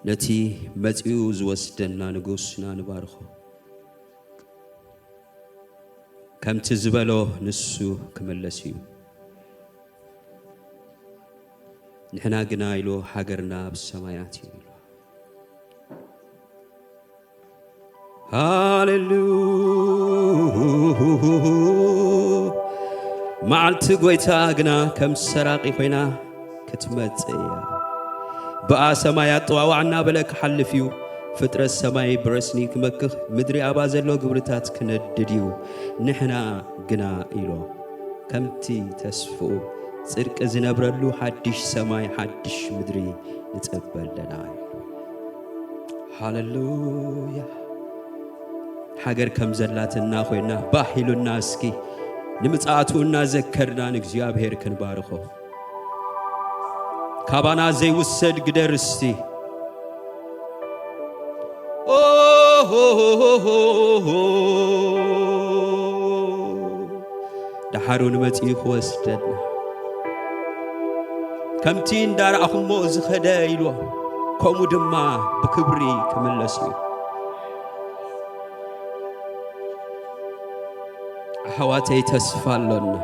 نتي متيوز وسدنا نقوسنا نبارخو كم تزبلو نسو كملسيو نحنا قنايلو حقرنا بالسمايات هاليلويا معلت قويتا قنا كم سراقي خوينا كتمتيا بقى سمايات وعنا بلك حلفيو فترة السماي برسني كمكخ مدري أبازلو قبرتات كندديو نحنا قنا إلو كمتي تسفو صرق زنبرلو حدش سماي حدش مدري نتقبل لنا هاللويا حجر كم زلاتنا خوينا باحيلو الناسكي نمصاتونا ذكرنا نግዚአብሔር كنبارخو كابانا زي وسد قدرستي دحارون متي خوستدنا كمتين دار أخمو زخدا يلو كومو دما بكبري كملسيو حواتي تسفالون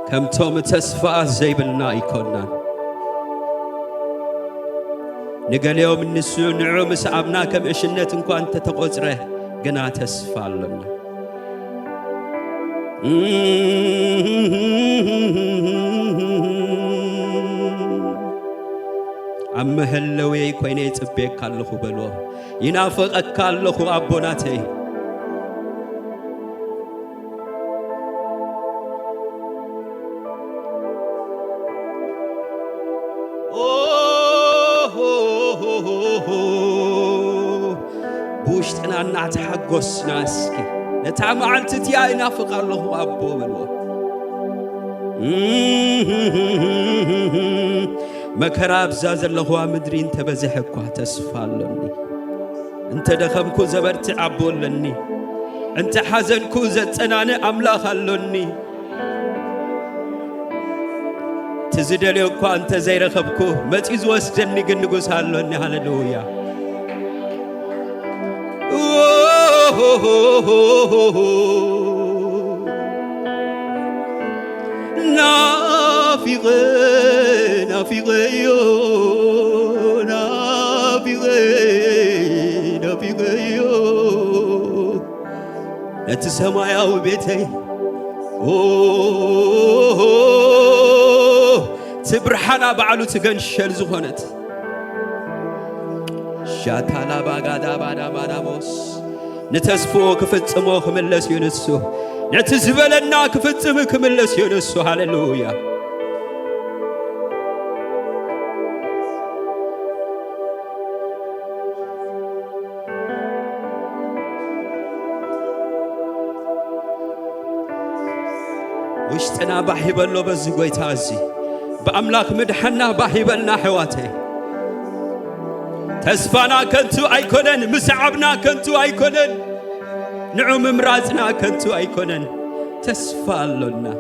كمتوم تسفا زيبلنا يكوننا نقال يوم النسو نعوم سعبنا كم إشنت انكو أنت تقوزره قنا تسفالون أما هلوي كويني تبيك كاللخو بلوه ينافق كاللخو أبوناتي بوشتنا نعتحقوس ناسكي نتعمعلت تيا ينافق الله أبو بلوه مكراب زاز الله مدري انت بزحكو تسفالني انت دخمكو زبرت عبولني انت حزنكو زتناني أملاخ اللوني تزدليوكو انت زي رخبكو متيز وسجني قنقوس هالوني هاللويا نافقيو نتسمع يا بيتي تبرحنا بعلو تغنشل زخونت شاتالا باغادا بادا ماناموس نتسفو كفصمو كملس ينسو نتزبلنا كفصمو كملس ينسو هاليلويا وشتنا باحيبلو بزي قويتازي بأملاك مدحنا باحيبلنا حواتي تسفانا كنتو أيكونن مسعبنا كنتو أيكونن نعوم مرازنا كنتو أيكونن تسفالنا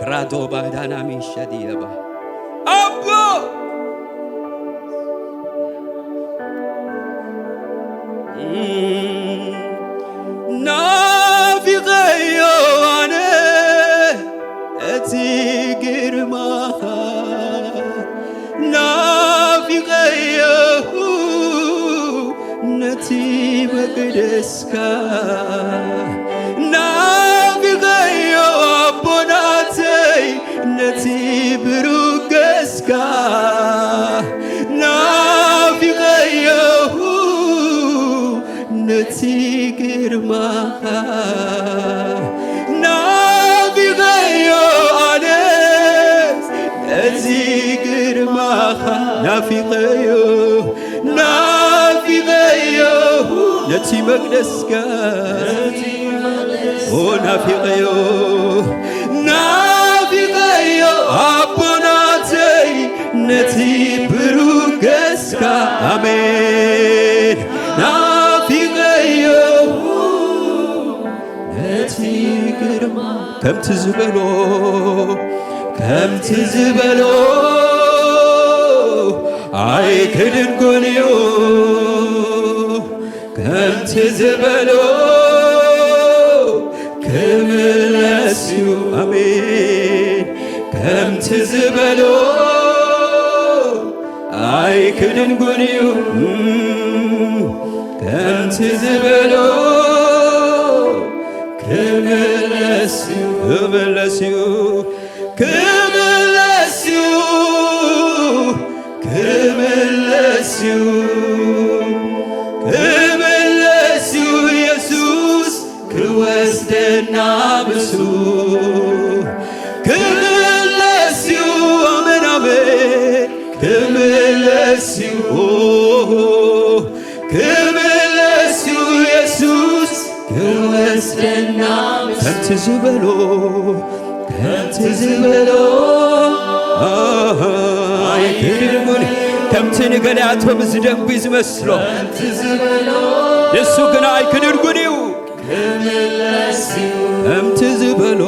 رادو بادانا من شديبا أبو مقدسكا نافقيو أبوناتي نتي بروقسكا نافقيو نتي قرماها نافقيو أنس نتي قرماها نافقيو نتي مقدسكا نافقيو أبوناتي نتي بروقسكا آمين نافقيو ምሕረት ግርማ ከምቲ ዝበሎ ኣይክድን ጎንዩ ከምቲ ዝበሎ ክምለስዩ አሜን ከምቲ ዝበሎ ኣይክድን ጎንዩ ከምቲ ዝበሎ ክምለስዩ ኢየሱስ ክወስደና ብሱ ክምለስዩ አሜን አሜን ክምለስዩ ኢየሱስ ክወስደና ከምቲ ዝበሎ ከምቲ ንገሊኣቶም ዝደንቢ ዝመስሎ ንሱ ግን ኣይክድን ጎንዩ ከምቲ ዝበሎ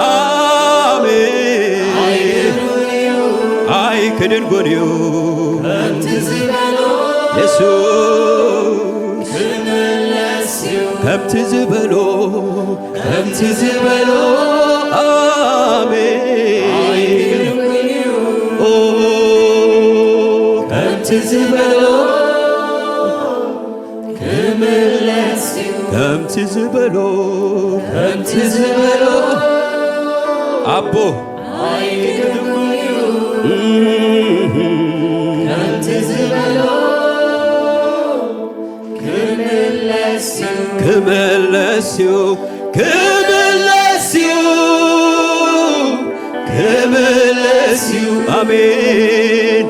አሜን ኣይክድን ጎንዩ ኢየሱስ ከምቲ ዝበሎ አሜን ከምቲ ዝበሎ አቦ ክምለስዩ አሜን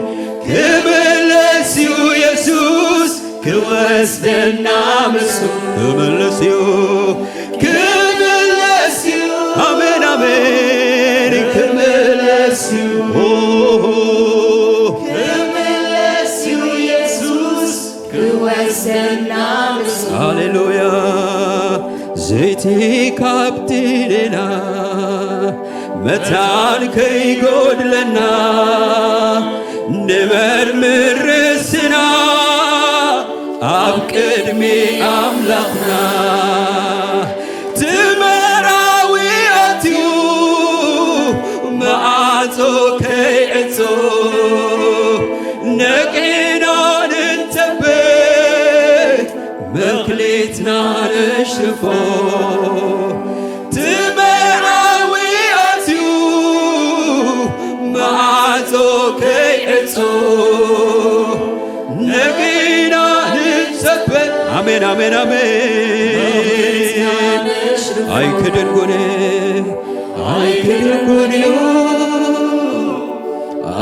ክምለስዩ ኢየሱስ ክወስደና ምሱ ክምለስዩ አሜን አሜን ክምለስዩ ኢየሱስ ክወስደና ምሱ ሃሌሉያ ዘይቲ ካብቲ ሌላ መታን ከይጎድለና ንመርምር ርስና ኣብ ቅድሚ ኣምላኽና ትመራዊ ኣትዩ መዓጾ ከይዕጾ ነቂና ንንተበት መክሊትና ንሽፎ ትመራዊ ኣትዩ መዓጾ ከይዕጾ ነቂና ንንተበት አሜን አሜን አሜን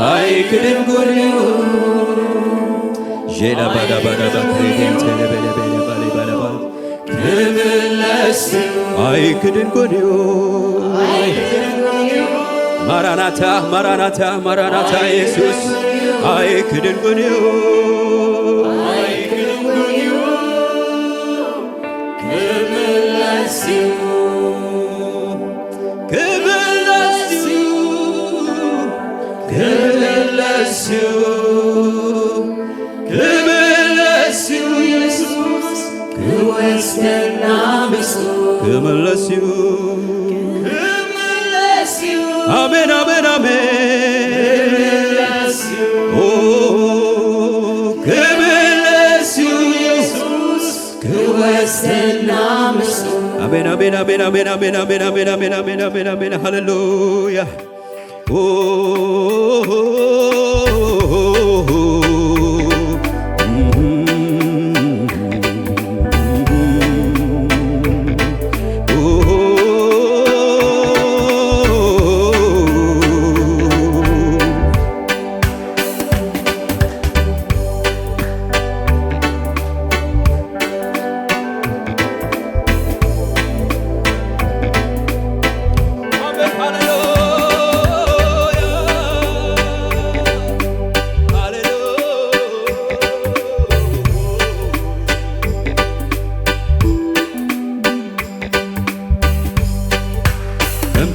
ኣይክድን ጎንዩ ጄላ ባዳ ባክሬቴን ተለበለበለበለበለበ ክምለስዩ ኣይክድን ጎንዩ ማራናታ ኢየሱስ ኣይክድን ጎንዩ ክምለስዩ ኢየሱስ ክወስደና ብሱ ክምለስዩ አሜን አሜን አሜን ክምለስዩ ኢየሱስ ክወስደና ብሱ አሜን አሜን አሜን አሜን አሜን አሜን አሜን አሜን አሜን አሜን አሜን ሃሌሉያ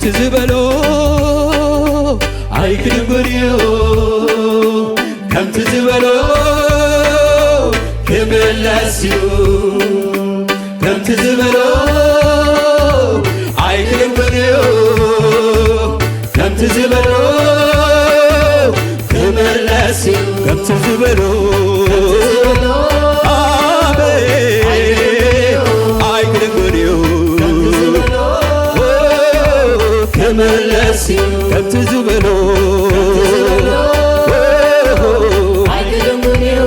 ከምቲ ዝበሎ ኣይክድንጎንዮ ከምቲ ዝበሎ ክምለስዩ ከምቲ ዝበሎ ኣይክድንጎንዮ ከምቲ ዝበሎ ክምለስዩ ከምቲ ዝበሎ ከምቲ ዝበሎ ኣይክድንጎንዮ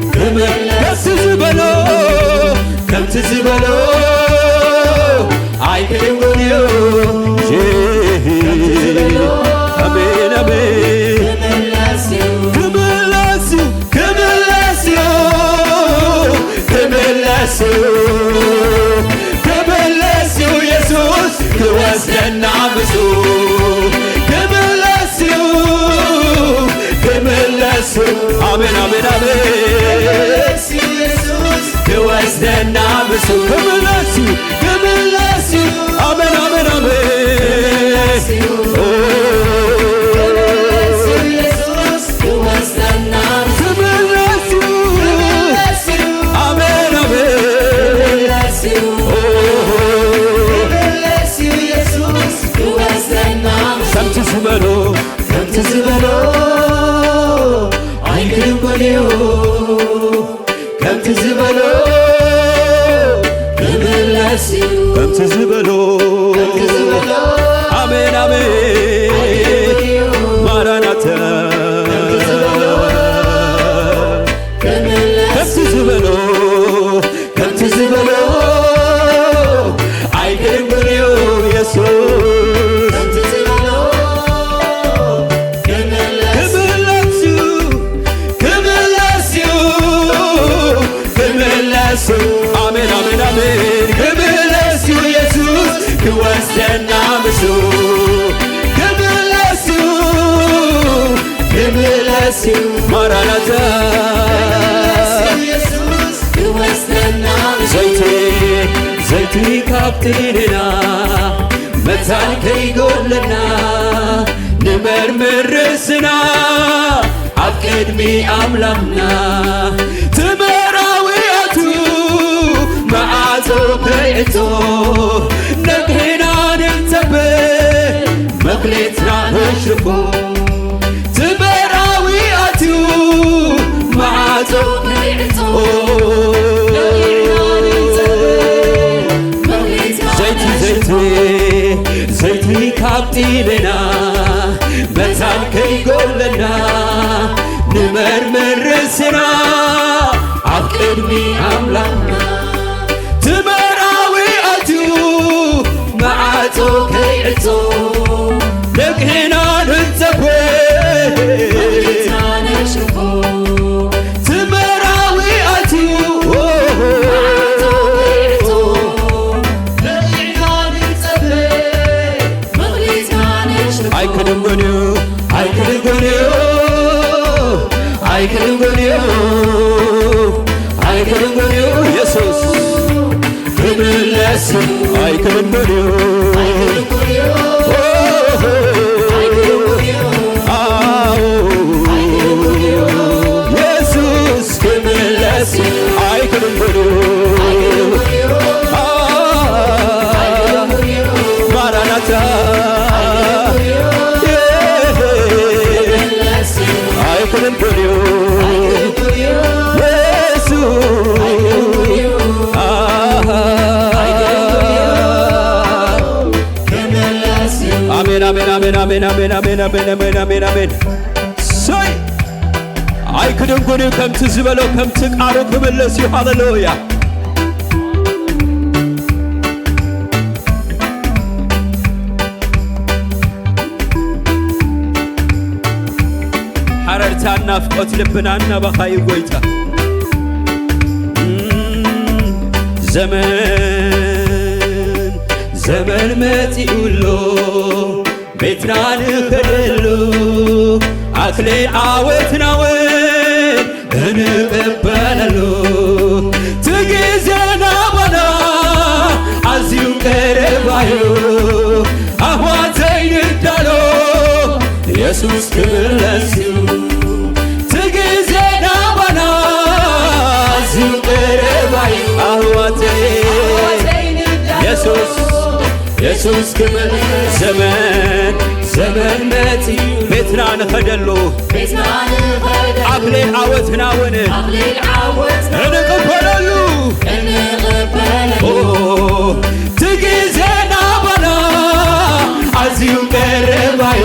ከምቲ ዝበሎ ከምቲ ዝበሎ ኣይክድንጎንዮ አሜን አሜን ክምለስዩ ክምለስዩ ክምለስዩ ክወስደና ብዙ ክምለስዩ ክምለስዩ አሜን አሜን አሜን ክወስደና ብዙ ክምለስዩ ክምለስዩ አሜን አሜን አሜን ክወስደና ክምለስዩ አሜን አሜን ከምቲ ዝበሎ ከምቲ ዝበሎ ኣይክድንጎንዮ ከምቲ ዝበሎ ክምለስዩ ከምቲ ዝበሎ አሜን አሜን ማራናታ ከምቲ ዝበሎ ከምቲ ዝበሎ ኣይክድንጎንዮ ኢየሱስ አሜን አሜን አሜን ክምለስዩ ኢየሱስ ክወስደና ብዙ ክምለስዩ ክምለስዩ ማራናታ ዘይቲ ዘይቲ ካብቲ ኔና መታን ከይጎለና ንመርምር ርእስና ኣብ ቅድሚ ኣምላኽና መዓዞ ከይዕቶ ነግሕና ንንተብ መክሌትና ነሽርፎ ትመራዊ ኣትዩ መዓዞ ከይዕቶ ዘይቲ ዘይቲ ዘይቲ ካብቲ ኔና መታን ከይጎለና ንመርምር ርእስና ኣብ ቅድሚ ኣምላኽና መዓዞ ከይዕቶ ነግሕና ንንተብ መክሌትና ነሽርፎ ትመራዊ ኣትዩ ኣይክድንጎንዮ ኣይክድንጎንዮ ኣይክድንጎንዮ ኣይክድንጎንዮ ኢየሱስ ክምለስዩ ኣይክድንጎንዮ ኢየሱስ ክምለስዩ ኣይክድንጎንዮ ማራናታ ኣይክድንጎንዮ አሜን አሜን አሜን አሜን አሜን አሜን አሜን አሜን አሜን አሜን ሰይ ኣይክድንጎንዮ ከምቲ ዝበሎ ከምቲ ቃሉ ክምለስዩ ሃሌሉያ ሓረርታ ናፍቆት ልብና እናበኻዩ ጎይታ ዘመን መጺኡሎ ቤትና ንኸደሉ አክሊል ዓወትናውን እንቀበለሉ ትጊዜና ባና ኢየሱስ ክብር ለስዩ ትጊዜና ባና እዚሁ ቀረባይ አህዋቴ ኢየሱስ ኢየሱስ ክብር ዘመን ዘመን መጺ ቤትና ንኸደሉ አክሊል ዓወትናውን እንቅበለሉ ትጊዜና ባና አዚዩ ቀረባዩ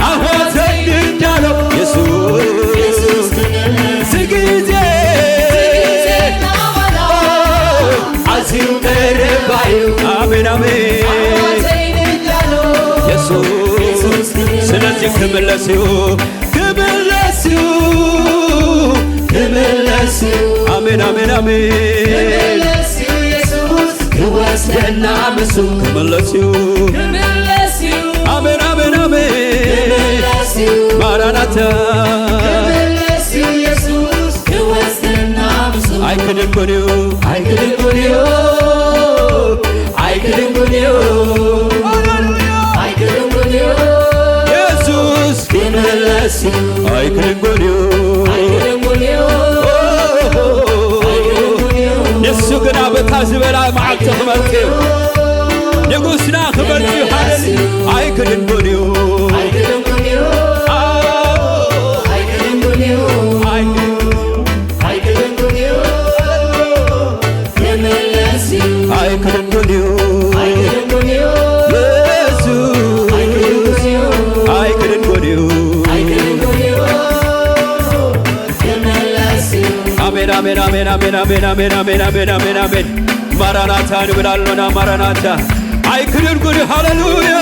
አህዋተይ እንዳለው ኢየሱስ ትጊዜ አዚዩ ቀረባዩ አሜን አሜን ኢየሱስ ስለዚህ ክብር ለስዩ ክብር ለስዩ ክብር ለስዩ አሜን አሜን አሜን ክወስደና ምሱ ክብር ለስዩ አሜን አሜን አሜን ማራናታ አይክድን ጎንዩ አይክድን ጎንዩ አይክድን ጎንዩ ኢየሱስ ክብር ለስዩ አይክድን ጎንዩ ንሱ ግና በታ ዝበላ መዓልቲ ክመርክዩ ንጉስና ክመርክዩ ሃሌሉያ አይክድን ጎንዩ አይክድን ጎንዩ አይክድን ጎንዩ አሜን አሜን አሜን አሜን አሜን አሜን አሜን አሜን አሜን አሜን ማራናታ እንብላለና ማራናታ አይክድን ጎንዩ ሃሌሉያ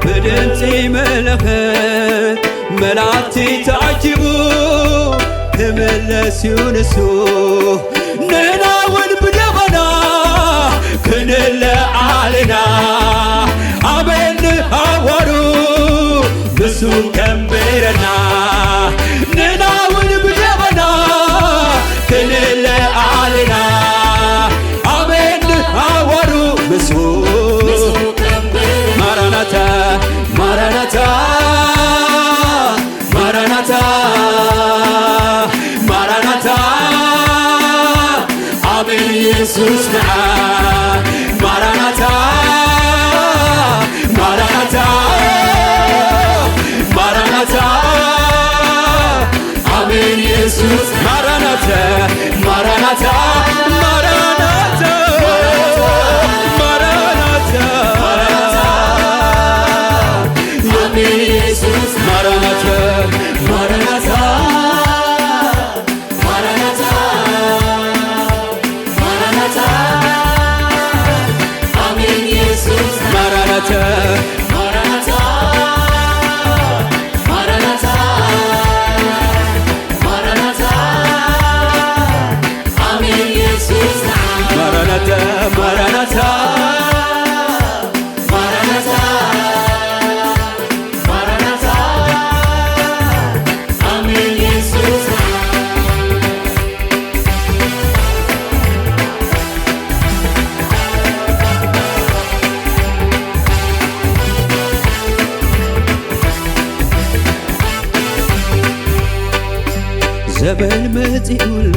በድምፂ መለኸት መላእክቲ ተዓጂቡ ተመለስዩ ንሱ ንሕናውን ብደበና ክንለዓልና ኣበል ንሃዋሩ ንሱ ከንብረና ንሕናውን ብደበና ክንለዓልና ኣበል ንሃዋሩ ንሱ ማራናታ ማራናታ ማራናታ ማራናታ አሜን ኢየሱስ ነዓ ማራናታ ማራናታ ማራናታ አሜን ኢየሱስ ማራናታ ማራናታ ማራናታ ዘበን መጺኡሎ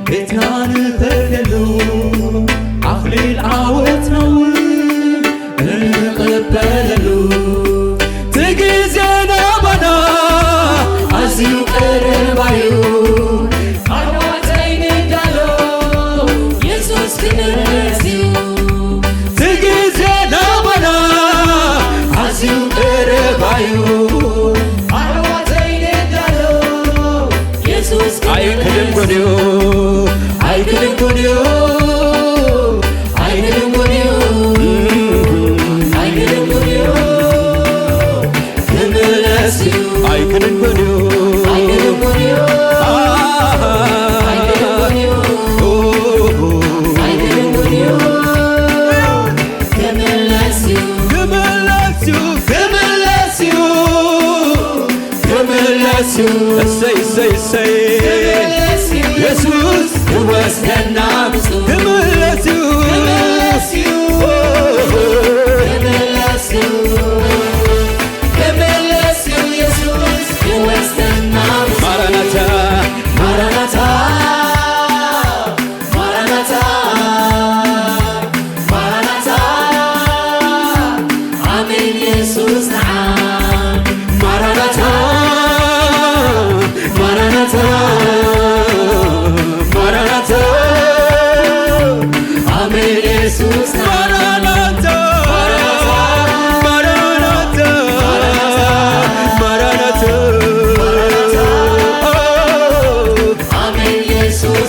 ቤትና ንኸደሉ አክሊል ዓወትናውን እንቕበለሉ ትጊዜና ባና ኣዝዩ ቀረባዩ ኣሕዋተይ ንዳሎ ኢየሱስ ክብር ለስዩ ትጊዜና ባና ኣዝዩ ቀረባዩ አይክድን ጎንዩ አይክድን ጎንዩ አይክድን ጎንዩ አይክድን ጎንዩ ክብር ለስዩ አይክድን ጎንዩ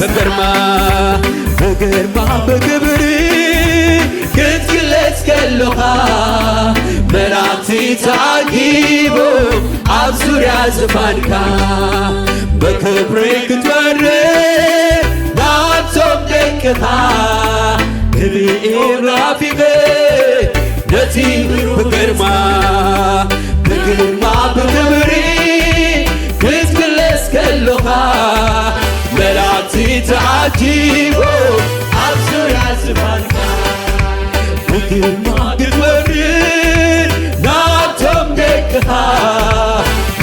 በግርማ በክብር ክትግለጽ ከለኻ መላእክቲ ተዓጊቦ ኣብ ዙርያ ዝፋንካ በክብሪ ክትበርር ናብቶም ደቅኻ ክብኤር ናፊቐ ነቲ በግርማ በክብሪ ክትግለጽ ከለኻ መላእክቲ ተዓጊቦ ኣብ ዙርያ ዝፋንካ በግርማ ክትበርር ናብቶም ደቅኻ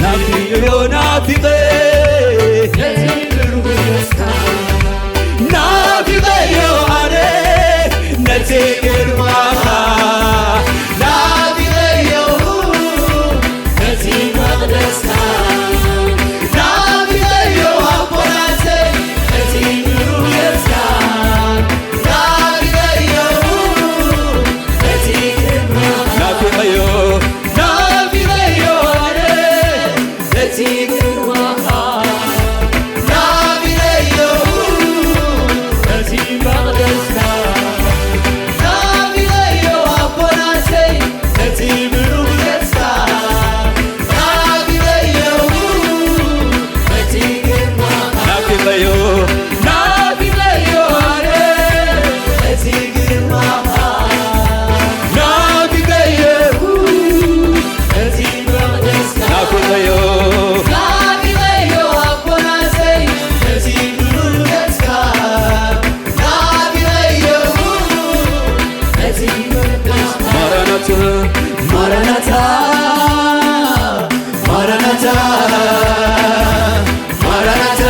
ናፊቐ ናፊቐዮ ኣነ ነቲ ግርማኻ ናፊቐዮ ነቲ መቕደስካ ናፊቐዮ ኣቦናተይ ነቲ ምሩየትካ ናፊቐዮ ነቲ ግርማኻ ናፊቐዮ ኣነ ነቲ ግርማኻ ናፊቐዮ ነቲ መቕደስካ ናፊቐዮ ኣቦናተይ ነቲ ምሩየትካ ናፊቐዮ ነቲ ግርማኻ ናፊቐዮ ኣነ ነቲ ግርማኻ ናፊቐዮ ነቲ መቕደስካ ናፊቐዮ ኣቦናተይ ነቲ ምሩየትካ ናፊቐዮ ነቲ መቕደስካ ማራናታ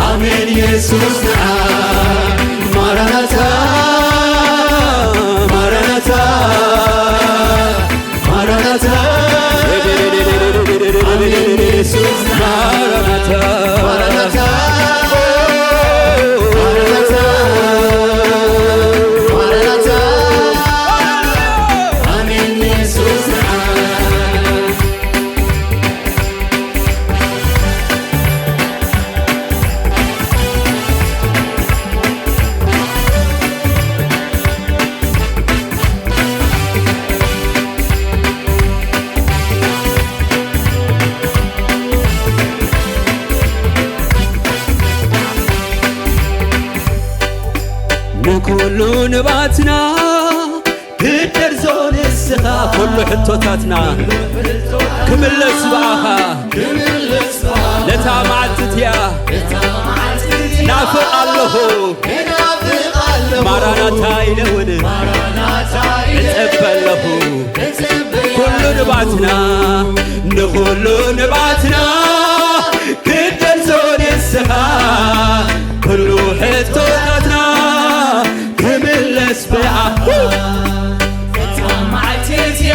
ኣሜን ኢየሱስ ነዓ ማራናታ አሜን ኢየሱስ ማራናታ አሜን ኢየሱስ ንኩሉ ንባትና ክደርዞ ንስኻ ኩሉ ሕቶታትና ክምለስ በኣኻ ነታ መዓልትትያ ናፍቕ ኣለኹ ማራናታ ኢለውን እጸበለኹ ኩሉ ንባትና ንኩሉ ንባትና ክደርዞ ንስኻ ኩሉ ሕቶታትና ክምለስ በኣኻ ነታ መዓልትትያ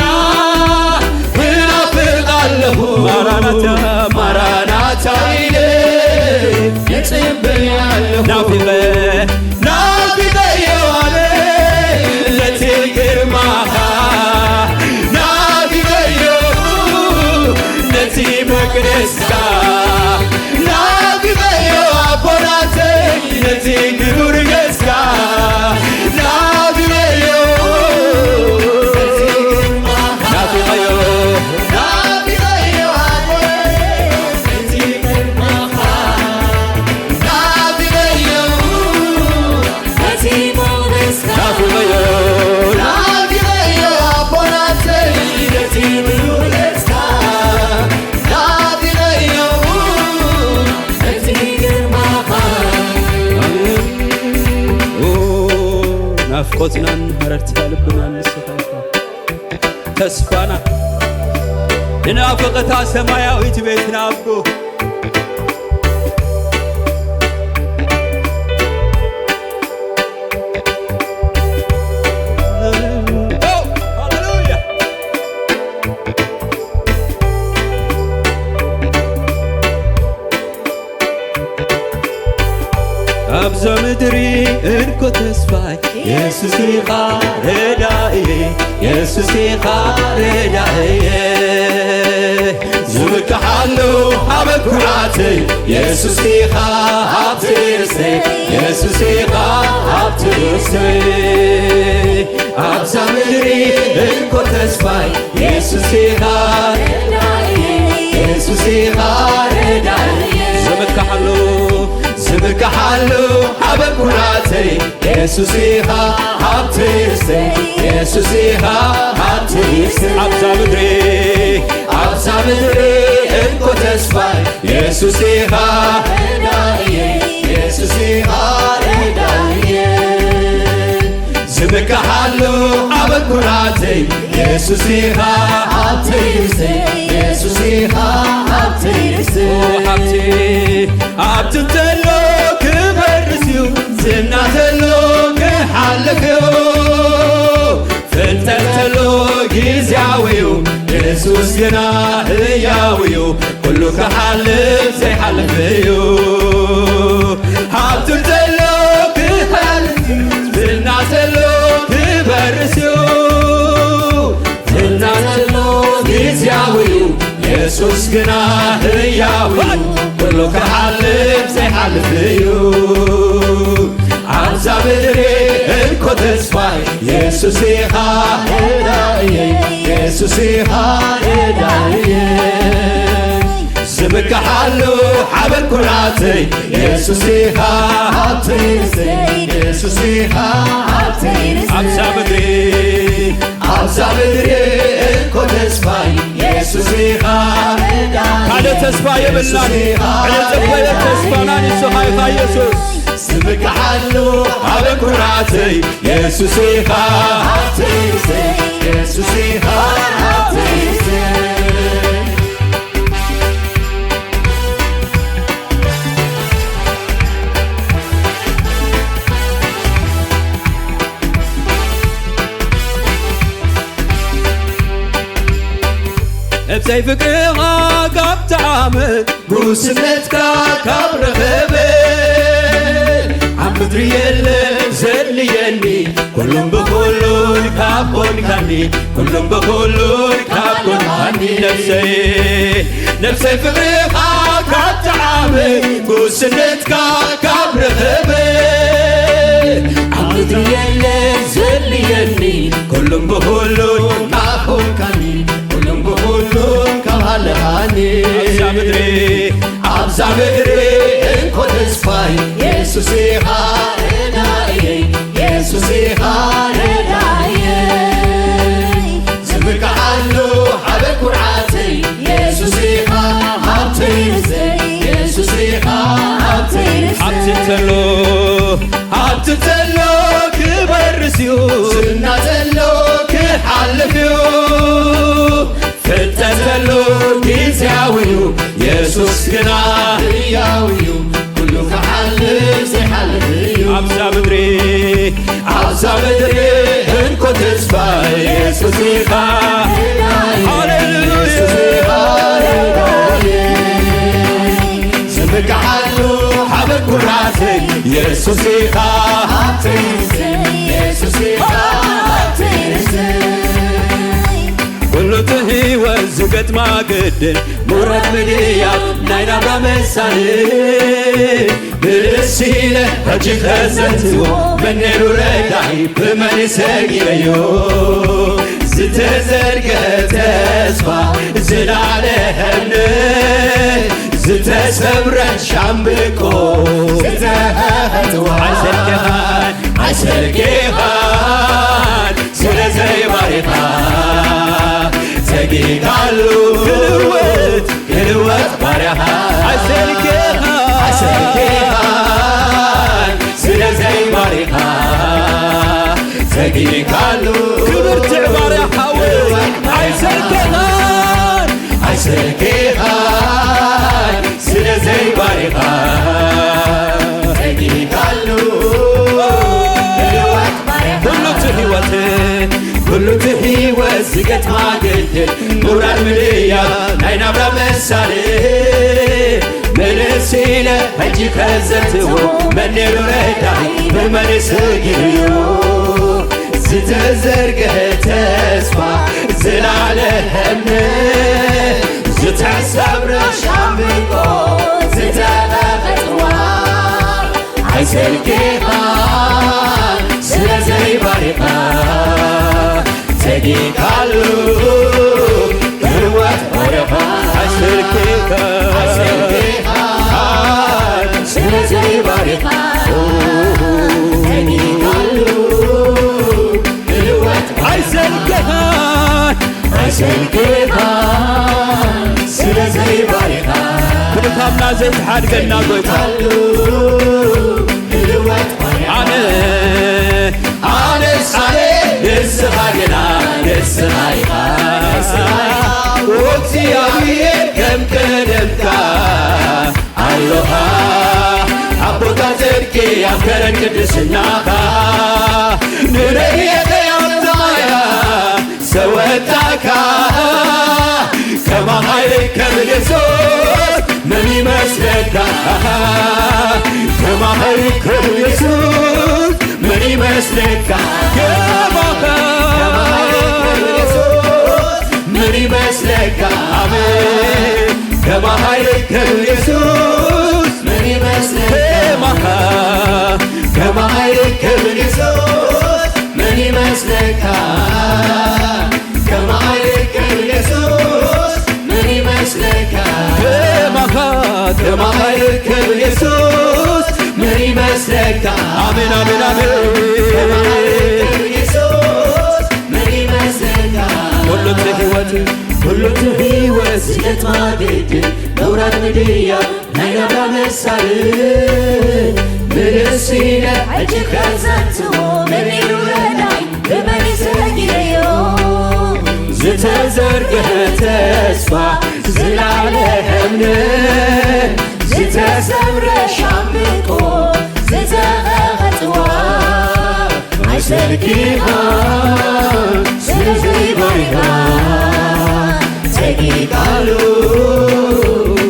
እናፍቕ ኣለኹ ማራናታ ኢለ እጽበይ ኣለኹ ናፊቐዮ ኣነ ነቲ ግርማኻ ናፊቐዮ ነቲ መቅደስካ ናፊቐዮ ኣቦናተይ ነቲ ግሩር ገጽካ ናፊቐዮ ናፊቐዮ ኣነ ነቲ ግርማኻ ናፊቐዮ ነቲ መቕደስካ ናፊቐዮ ኣቦናተይ ነቲ ምሩየትካ ናፊቐዮ ነቲ ግርማኻ ናፍቆትናን መረርታ ልብናን ንስኻ ተስፋና ንናፍቐታ ሰማያዊት ቤትና ኣቦ ኣብዛ ምድሪ እንኮ ተስፋይ ኢየሱስ ኢኻ ረዳእየ ኢየሱስ ኢኻ ረዳእየ ዝብክሓሉ ኣበኩራተይ ኢየሱስ ኢኻ ሃብቲ ርስተይ ኢየሱስ ኢኻ ሃብቲ ርስተይ ኣብዛ ምድሪ እንኮ ተስፋይ ኢየሱስ ኢኻ ኢየሱስ ኢኻ ዝብክሓሉ ዝብክሓሉ ኣበኩራተይ ኢየሱስ ኢኻ ሃብቲ ርስተይ ኢየሱስ ኢኻ ሃብቲ ርስተይ ኣብዛ ምድሪ እንኮ ተስፋይ ኢየሱስ ኢኻ ኢየሱስ ኢኻ ዝብክሓሉ ኣበኩራተይ ኢየሱስ ኢኻ ሃብቲ ርስተይ ኢየሱስ ኢኻ ሃብቲ ርስተይ ኣብቲ እንተሎ ክበርስዩ ዝና እንተሎ ክሓልፍዩ ፍልጠት እንተሎ ጊዜያዊዩ ኢየሱስ ግና ህያውዩ ኩሉ ክሓልፍ ዘይሓልፍዩ ኣብቲ እንተሎ ክሓልፍዩ ዝና እንተሎ ክበርስዩ ዝና እንተሎ ጊዜያዊዩ ኢየሱስ ግና ህያውዩ ኩሉ ክሓልፍ ዘይሓልፍዩ ኣብዛ ምድሪ እንኮ ተስፋይ ኢየሱስ ኢኻ ኢየሱስ ኢኻ ዝብክሓሉ ኣበኩራተይ ኢየሱስ ኢኻ ሃብቲ ርስተይ ኢየሱስ ኢኻ ኣብዛ ምድሪ እንኮ ተስፋይ ኢየሱስ ኢኻ ካልእ ተስፋ የብልናን ዕለፀበለ ተስፋና ንስኻ ኢኻ ኢየሱስ ዝብክሓሉ ኣበኩራተይ ኢየሱስ ኢኻ ኢየሱስ ኢኻ እብዘይ ፍቅርኻ ካብ ተዓመት ጉስነትካ ካብ ረኸበን ኣብ ምድሪ የለን ዘድልየኒ ኩሉም ብኩሉን ካብ ኮንካኒ ኩሉም ብኩሉን ካብ ኮንካኒ ነፍሰይ ፍቅርኻ ካብ ተዓመት ጉስነትካ ካብ ረኸበን ኣብ ምድሪ የለን ዘድልየኒ ኩሉም ብኩሉን ካብ ኮንካኒ ሁሉም ካብሃለኻኒ ኣብዛ ምድሪ እንኮ ተስፋይ ኢየሱስ ኢኻ ኢየሱስ ኢኻ ዝብክሓሉ ኣበኩራተይ ኢየሱስ ኢኻ ሃብቲ ርስተይ ኢየሱስ ኢኻ ሃብቲ እንተሎ ክበርስዩ ዝና እንተሎ ክሓልፍዩ ፍልጠት እንተሎ ጊዜያዊዩ ኢየሱስ ግና ህያውዩ ኩሉ ክሓልፍ ዘይሓልፍዩ ኣብዛ ምድሪ እንኮ ተስፋይ ኢየሱስ ኢኻ ዝብክሓሉ ኣበኩራተይ ኢየሱስ ኢኻ ኢየሱስ ኢኻ ኩሉ እቲ ህይወት ዝገጥማ ግድን ሙረት ምድያብ ናይ ናብራ መሳሊ ብእሲለ ሕጂ ከዘትዎ መኔሩ ረዳይ ብመን ሰጊረዮ ዝተዘርግሐ ተስፋ ዝላለሐነ ዝተሰብረ ሻምብቆ ዝተኸተዋ አይሰርጌኻን ስለዘይባሪኻ ተጊካሉ ክልወት ባርያኻ አይሰርጌኻን ስለዘይባሪኻ ተጊካሉ ክብርትዕ ባርያኻ አይሰርጌኻን ስለዘይባሪኻ ተጊካሉ ኩሉ እቲ ህይወት ዝገጥማ ግድን ምውራድ ምድያብ ናይ ናብራ መሳሊ ምልስ ኢለ ሕጂ ከዘትዎ መኔሩ ረዳይ ብመን ሰጊርዮ ዝተዘርግሐ ተስፋ ዝላለሐ እምነት ዝሰብረሽ አምልኮ ዝተቐጥዋ አይሰልኬኻ ስለዘይባሪኻ ተጊካሉ ህይወት ሆነኻ አይሰልኬኻ ስለዘይባሪኻ ተጊካሉ ህይወት አይሰልኬኻ አይሰልኬኻ ስለዘይባሪኻ ብድካምና ዘይትሓድገና ጐይታ ኣነስ ንስኻ ግና ንስኻ ኢኻ እግዚአብሔር ከም ቀደምካ ኣለኻ ኣቦታ ጽድቂ ኣፍከረን ቅድስናኻ ንረድኤተ ኣምሳያ ሰወታካ ከማሃይከም ኢየሱስ ምን ይመስለካ ከማሃይከም ኢየሱስ ምን ይመስለካ ከማሃይከም ኢየሱስ ምን ይመስለካ አሜን ከማሃይከም ኢየሱስ ምን ይመስለካ ከማሃይከም ኢየሱስ ምን ይመስለካ ከማሃይከም ኢየሱስ ምን ይመስለካ ከማሃይከም ኢየሱስ ምን ይመስለካ አሜን አሜን አሜን ከማሃይከም ኢየሱስ ምን ይመስለካ ሁሉም ሕይወት ስለት ማጌድ መውራድ ምድያ ናይናብራ መሳል ምንሲነ እጅግ ከዘንትዎ መኔሩ ረዳይ በመኒ ሰጊረዮ ዝተዘርገሐ ተስፋ ዝላለምነ ዝተሰብረሽ አምልኮ ዝተቐጥዋ አይሰልኪኻ ስለዘይባሪኻ ተጊካሉ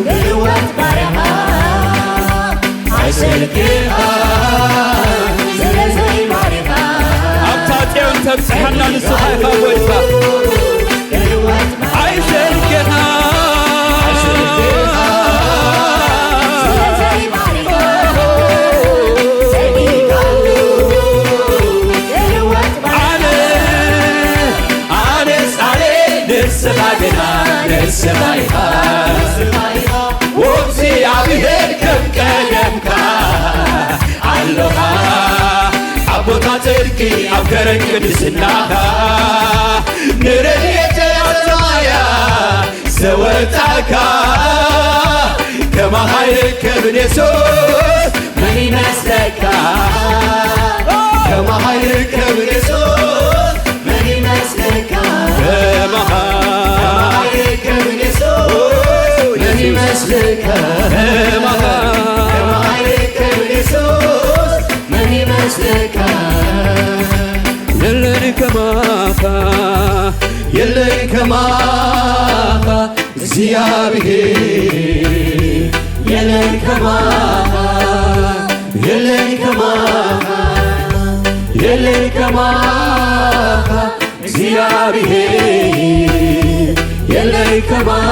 ህይወት ባሪኻ አይሰልኪኻ ስለዘይባሪኻ ኣብታ ጽዮን ተብጽሐና ንስኻ ኢኻ ጐይታ አይሰልኪኻ ንስኻ ግና ንስኻ ኢኻ እግዚአብሔር ከም ቀደምካ ኣለኻ ኣቦታ ጽድቂ ኣፍከረን ቅድስናኻ ንረድኤተ ኣርታያ ዘወጣካ ከማሃይከም ኢየሱስ ምን ይመስለካ ከማሃይከም ኢየሱስ ምን ይመስለካ ከማሃይከም ኢየሱስ ምን ይመስለካ ከማሃይከም ኢየሱስ ምን ይመስለካ የለኝ ከማኻ የለኝ ከማኻ እግዚአብሔር የለኝ ከማኻ የለኝ ከማኻ የለኝ ከማኻ እግዚአብሔር የለኝ ከማኻ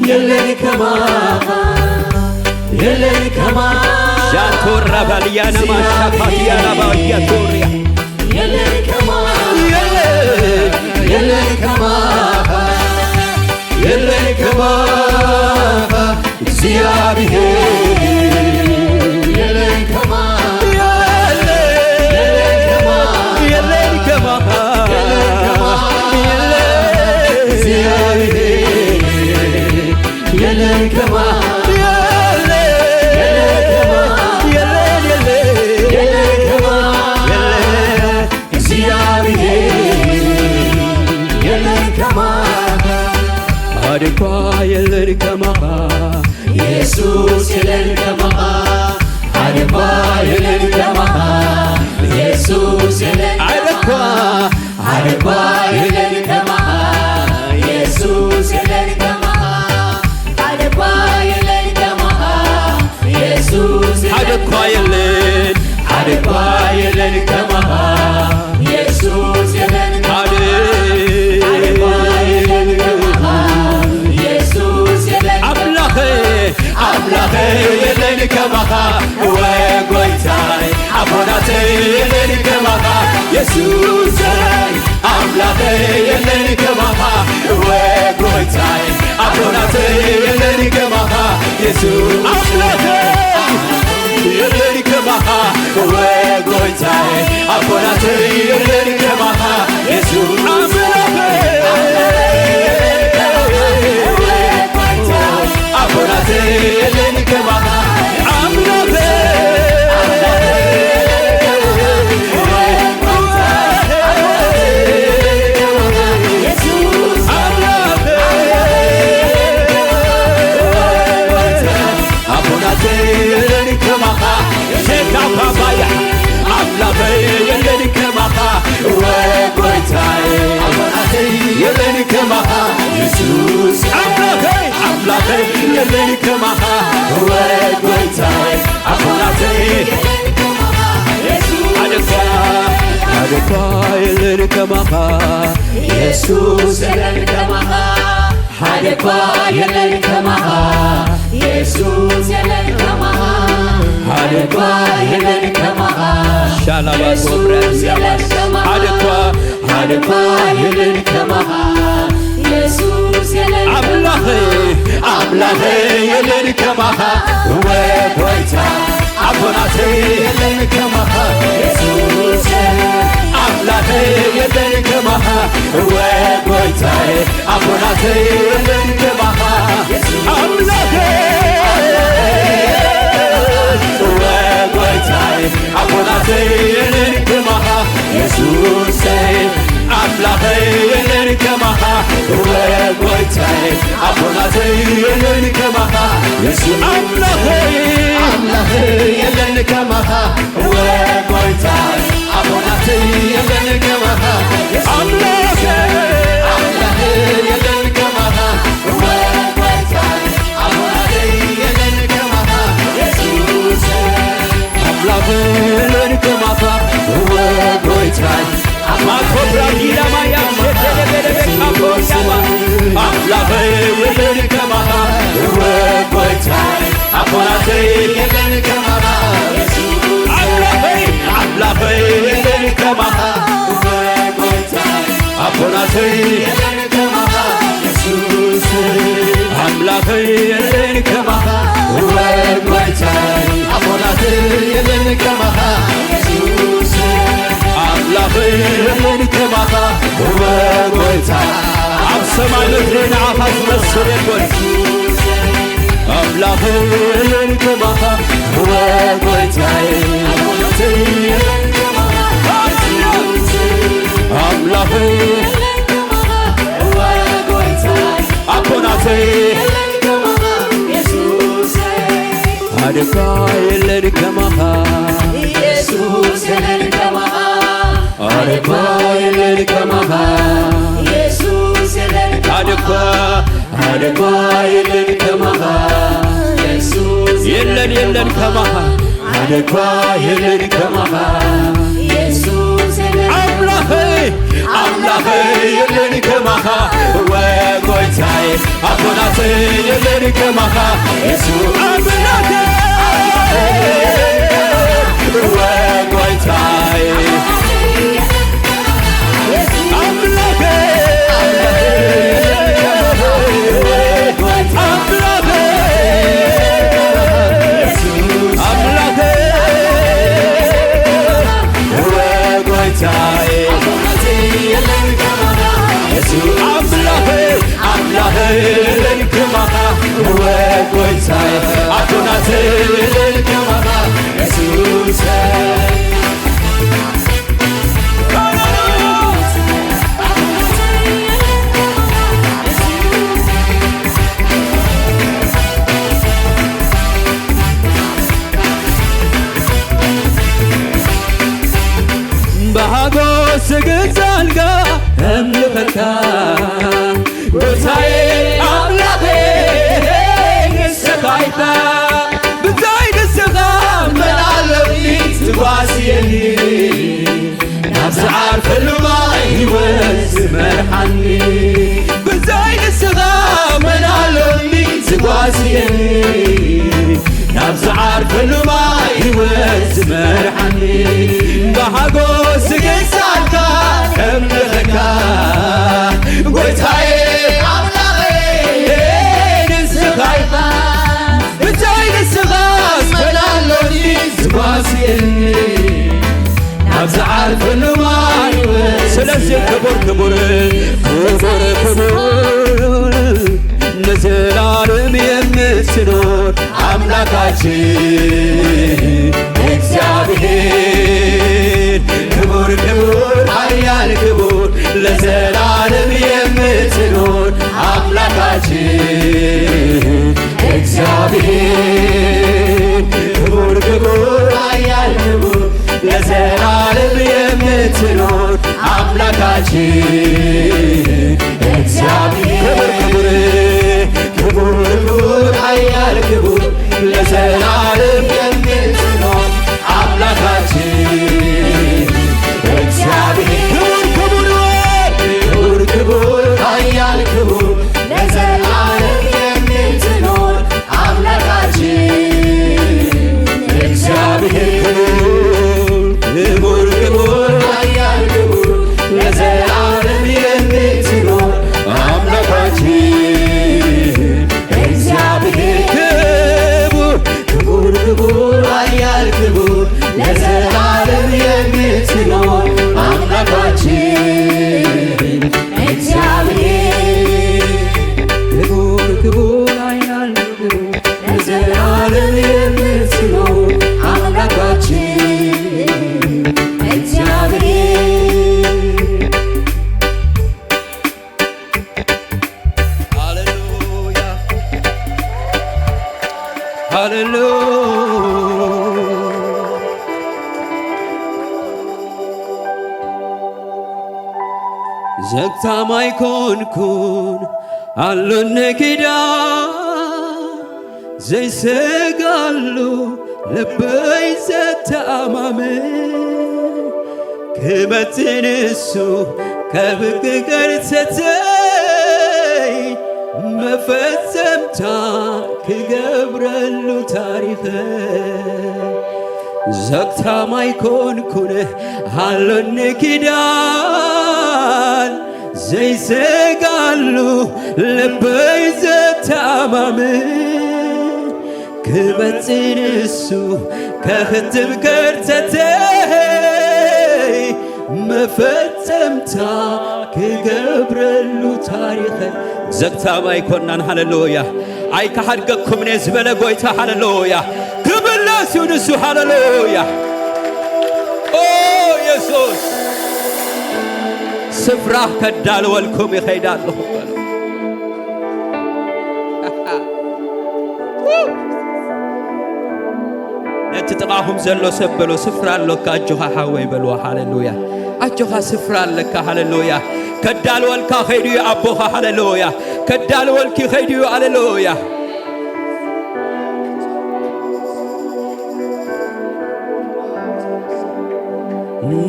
የለኝ ከማኻ የለኝ ከማኻ ሻቶራ ባልያና ማሻፋቲያና ባያቶሪያ የለኝ ከማኻ የለኝ ከማኻ የለኝ ከማኻ እግዚአብሔር የለኝ ከማኻ የለኝ ከማኻ የለኝ ከማኻ አድኳ የለኝ ከማኻ ኢየሱስ የለኝ ከማኻ አድኳ የለኝ ከማኻ ኢየሱስ የለኝ አድኳ የለኝ ከማኻ ኢየሱስ የለኝ ከማኻ አድኳ የለኝ ከማኻ ኢየሱስ አድኳ የለኝ ከማኻ ኢየሱስ የለኝ ከማኻ የለኒ ከማኻ ወጎይታይ አቦናተይ የለኒ ከማኻ ኢየሱሰይ አምላከይ የለኒ ከማኻ ወጎይታይ አቦናተይ የለኒ ከማኻ ኢየሱስ አምላከይ የለኒ ከማኻ ወጎይታይ አቦናተይ የለኒ ከማኻ ኢየሱስ አምላከይ አቦናተይ የለኒ ከማኻ የለኒ ከማኻ ወጎይታይ አቦናተይ አደኳ የለኒ ከማኻ ኢየሱስ የለኒ ከማኻ አደኳ የለኒ ከማኻ ኢየሱስ የለኒ ከማኻ አደኳ የለኒ ከማኻ ሻላባስ ወብረስ ያባስ አደኳ የለኒ ከማኻ አምላከይ የለኒ ከማኻ ወጎይታይ አቦናተይ የለኒ ከማኻ ኢየሱስ አምላከይ የለኒ ከማኻ ወጎይታይ አቦናተይ የለኒ ከማኻ አምላከይ ወጎይታይ አቦናተይ የለኒ ከማኻ ኢየሱስ አምላከይ የለኒ ከማኻ ወጎይታይ አቦናተይ የለኒ ከማኻ ኢየሱስ አምላከይ የለኒ ከማኻ ወጎይታይ አቦናተይ የለኒ ከማኻ አምላከይ የለኒ ከማኻ ወጎይታይ አቦናተይ የለኒ ከማኻ ኢየሱስ አምላከይ የለኒ ከማኻ ወጎይታይ ማቶብራዲላማያ ሸተለበለበካቦያማ አምላከይ የለኒ ከማኻ ወጎይታይ አቦናተይ የለኒ ከማኻ አምላከይ የለኒ ከማኻ ወጎይታይ አቦናተይ የለኒ ከማኻ ኢየሱስ አምላከይ የለኒ ከማኻ ወጎይታይ አቦናተይ የለኒ ከማኻ ኢየሱስ አምላከይ የለኒ ከማኻ ወጎይታይ ኣብ ሰማይ ምድሪ ንዓኻ ዝመስል የኮን አምላከይ የለኒ ከማኻ ወጎይታይ አቦናተይ የለኒ ከማኻ አምላከይ ወጎይታይ አቦናተይ የለኒ ከማኻ ኢየሱስ አደኳ የለኒ ከማኻ ኢየሱስ የለኒ ከማኻ አደኳ የለኒ ከማኻ ኢየሱስ የለኒ አደኳ የለኒ ከማኻ ኢየሱስ የለኒ ከማኻ አደኳ የለኒ ከማኻ ኢየሱስ አምላከይ የለኒ ከማኻ ወጎይታይ አቦናተይ የለኒ ከማኻ ኢየሱስ አምላከይ ወጎይታይ አቦናተይ زعرفلو ماي وزمرحني بحقوس قسالكا املخكا قويتاي عملاغي نسخايفا بتاي نسخاس ملالوني زباسيني زعرفلو ماي سلسل كبر كبر كبر كبر نزلالم يمتنور አምላካችን እግዚአብሔር ክቡር ክቡር ኃያል ክቡር ለዘላለም የምትኖር አምላካችን እግዚአብሔር ክቡር ክቡር ኃያል ክቡር ለዘላለም የምትኖር አምላካችን እግዚአብሔር ክቡር ክቡር ክቡር ኃያል ክቡር ለዘላለም የምትኖር አምላካችን እግዚአብሔር ክቡር ክቡር ክቡር ኃያል ክቡር ለዘላለም የምትኖር አምላካችን እግዚአብሔር ክቡር ክቡር ኃያል ክቡር ለዘላለም የምትኖር አምላካችን ክቡር ክቡር ኃያል ክቡር ለዘላለም የምትኖር አምላካችን እግዚአብሔር ክቡር ክቡር ኃያል ክቡር ለዘላለም የምትኖር አምላካችን እግዚአብሔር ሃሌሉያ ሃሌሉያ ዘግታ ማይኮንኩን አሉን ኪዳ ዘይሰጋሉ ልበይ ዘተአማምን ክመትንሱ ከብቅ ቀርተተይ መፈጸምታ ክገብረሉ ታሪኸ ዘግታ ማይኮንኩን አሉን ኪዳን ዘይሰጋሉ ልበይ ዘተአማምን ክመጽንሱ ከህትም ከርተተይ መፈጸምታ ክገብረሉ ታሪኸ ዘግታ ማይኮናን ሃሌሉያ አይካሐድገኩም ነ ዝበለ ጎይታ ሃሌሉያ ክብለስ ይሁንሱ ሃሌሉያ ኦ ኢየሱስ ስፍራ ከዳልወልኩም ይኸይዳለሁ ነትጥቃሁም ዘሎ ሰበሎ ስፍራ አለካ አጆኻ ሓወይ በልዋ ሃሌሉያ አጆኻ ስፍራ አለካ ሃሌሉያ ከዳልወልካ ኸይድዩ አቦኻ ሃሌሉያ ከዳልወልኪ ኸይድዩ ሃሌሉያ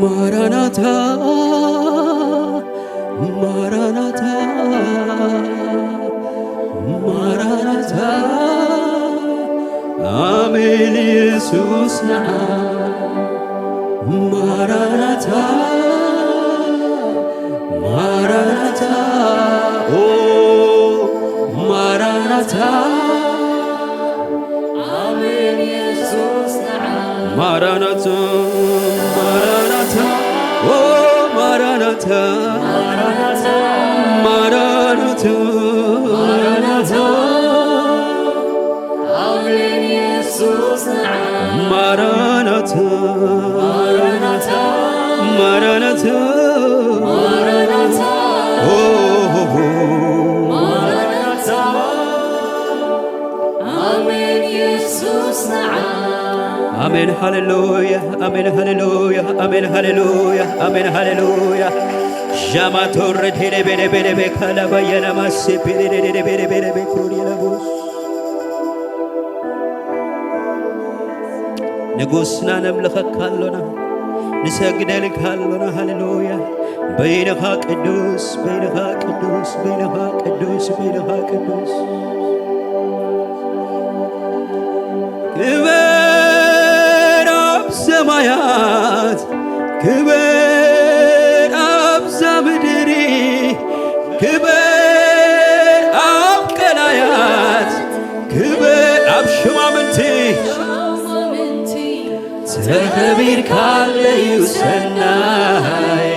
ማራናታ ማራናታ ማራናታ አሜን ኢየሱስ ነዓ ማራናታ ማራናታ ኦ ማራናታ አሜን ኢየሱስ ነዓ ማራናታ ማራናታ ኦ ማራናታ ማራናታ ማራናታ ማራናታ አሜን ኢየሱስ ነዓ ማራናታ ማራናታ ማራናታ ማራናታ ኦ ማራናታ አሜን ኢየሱስ ነዓ አሜን ሃሌሉያ አሜን ሃሌሉያ አሜን ሃሌሉያ አሜን ሃሌሉያ ጃማቶር ቴሌ ቤሌ ቤሌ ቤካላ ባየና ማሴ ቤሌ ቤሌ ቤሌ ቤሌ ቤክሩኒ ለቦስ ንጉስና ነምልኸካሎና ንሰግደልካሎና ሃሌሉያ በይነኻ ቅዱስ በይነኻ ቅዱስ በይነኻ ቅዱስ በይነኻ ቅዱስ ክበር አብዛ ምድሪ ክበር አብ ቀላያት ክበር አብ ሽማምንቲ ተኸቢር ካለዩ ሰናይ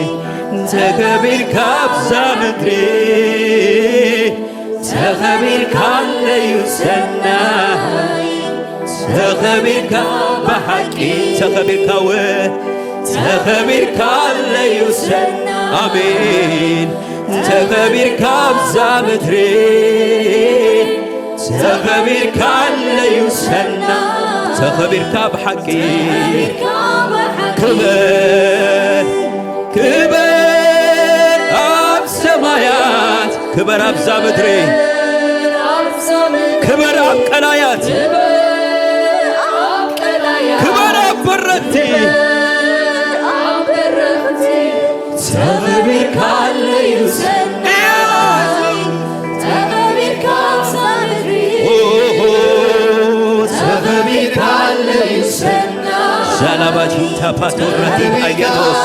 ተኸቢር ካብዛ ምድሪ ተኸቢር ካለዩ ሰናይ ተኸቢርካ በሐቂ ተኸቢርካወ ተኸቢርካ ለዩ ሰናይ አሜን ተኸቢርካ ብዛ ምድሪ ተኸቢርካ ለዩ ሰናይ ተኸቢርካ በሐቂ ክበር ክበር አብ ሰማያት ክበር አብዛ ምድሪ ክበር አብ ቀላያት ክበር አብ በረቲ ተኸቢርካ ለዩ ሰናይ ተኸቢርካ ብዛ ምድሪ ተኸቢርካ ለዩ ሰናይ ዛላባጂንታ ፓቶረቲ አየቶስ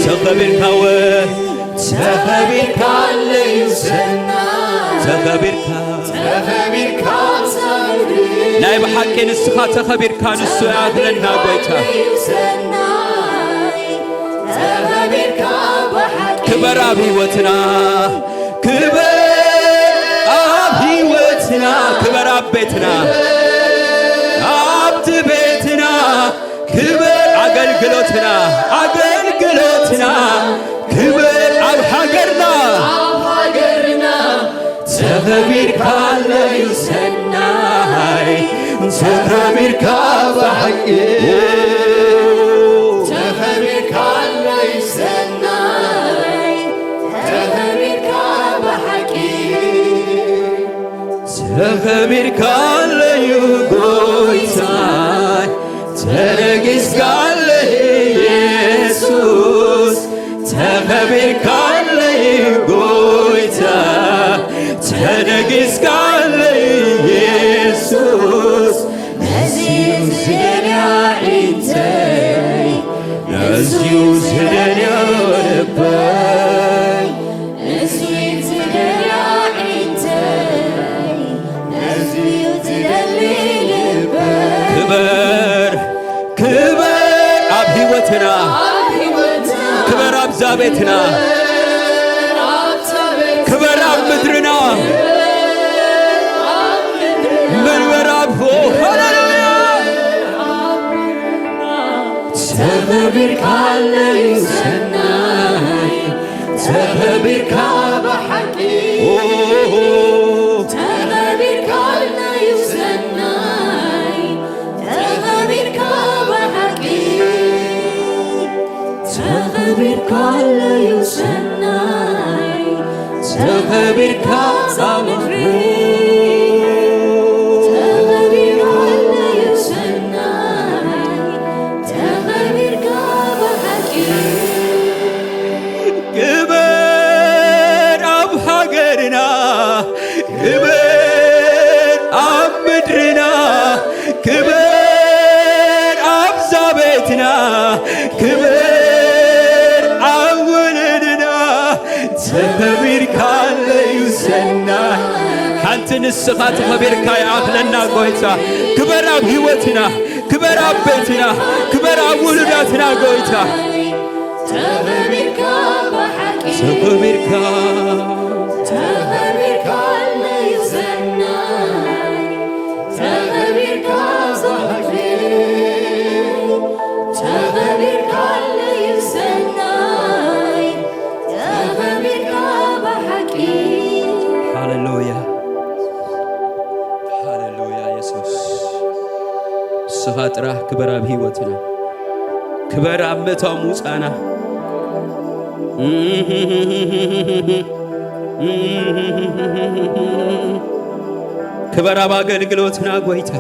ተኸቢርካወ ተኸቢርካ ለዩ ሰናይ ተኸቢርካ ብዛ ምድሪ ናይ ብሓቂ ንስኻ ተኸቢርካ ንሱ ያግለና ጐይታ ክበር አብ ሕይወትና ክበር አብ ሕይወትና ክበር አብ ቤትና አብቲ ቤትና ክበር አገልግሎትና አገልግሎትና ክበር አብ ሃገርና ተኸቢርካ ለዩ ሰናይ ተኸቢርካ በሐቂ ተኸቢርካ ለዩ ሰናይ ተኸቢርካ በሐቂ ተኸቢርካ ለዩ ጐይታይ ተነጊስካ ለኢየሱስ ተኸቢርካ ለዩ ጐይታ ተነጊስካ ለኢየሱስ ነዚሁ ዝደልያ ዒንተይ ነዚሁ ዝደልያ ልበይ ነዚሁ ዝደልያ ዒንተይ ነዚሁ ዝደሊ ልበይ ክበር ክበር አብ ሕይወትና ክበር አብዛ ቤትና ክበር አብ ምድርና መንበር አብ ሃሌሉያ ተኸቢርካ ለዩ ሰናይ ተኸቢርካ በሐቂ ተኸቢርካ ለዩ ሰናይ ተኸቢርካ በሐቂ ተኸቢርካ ለዩ ሰናይ ተኸቢርካ ብዛ ምድሪ ተኸቢርካ ለዩ ሰናይ ተኸቢርካ በሐቂ ክበር አብ ሃገርና ክበር አብ ምድርና ክበር አብ ዛ ቤትና ክበር አብ ውልድና ተኸቢርካ ለዩ ሰናይ ሓንቲ ንስኻ ተኸቢርካ ይኣኽለና ጐይታ ክበር አብ ሕይወትና ክበር አብ ቤትና ክበር አብ ውሉዳትና ጐይታ ተኸቢርካ በሐቂ ተኸቢርካ ተኸቢርካ ለዩ ሰናይ ተኸቢርካ ብዛ ምድሪ ተኸቢርካ ለዩ ሰናይ ተኸቢርካ በሐቂ ሃሌሉያ ሃሌሉያ ኢየሱስ ስኻ ጥራሕ ክበር አብ ሕይወትና ክበር አብ መቶም ውፃና ክበር አብ አገልግሎትና ጐይታ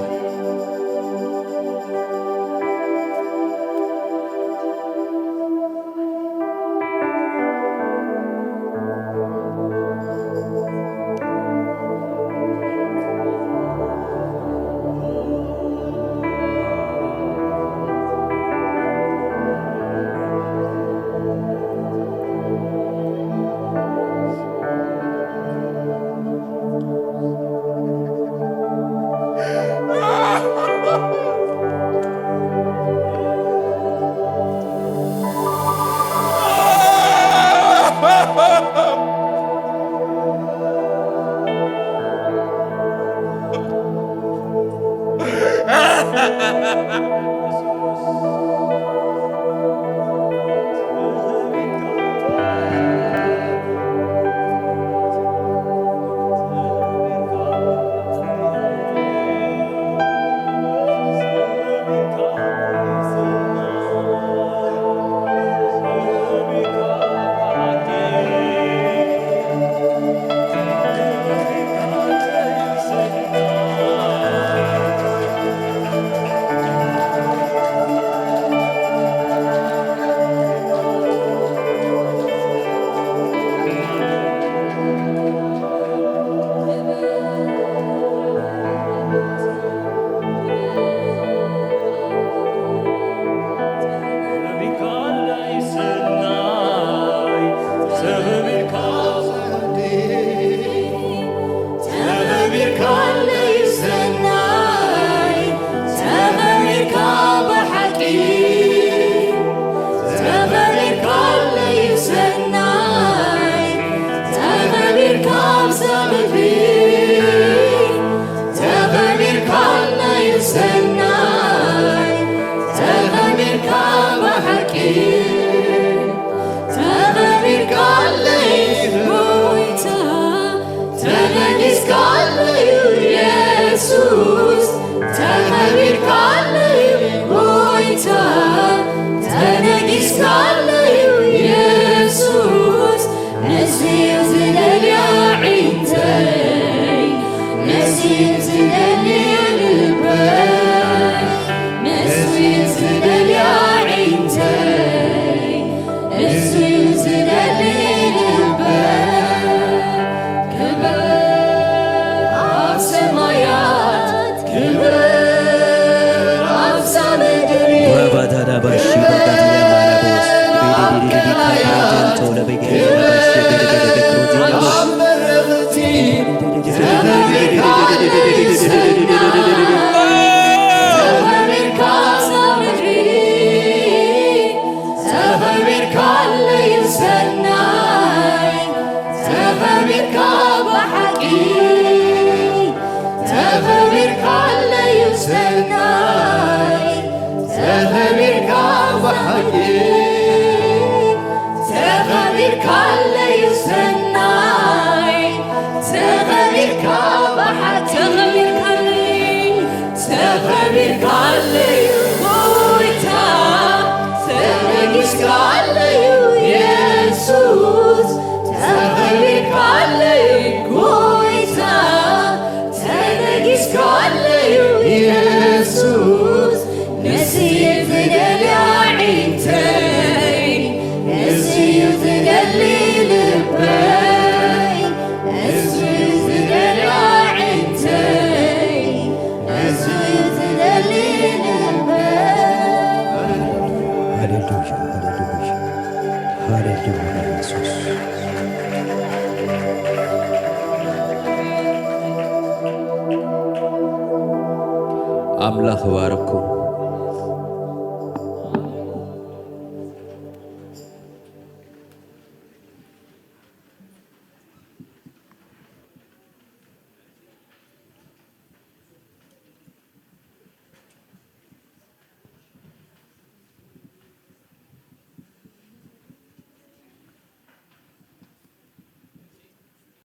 አምላክ ባረኩ።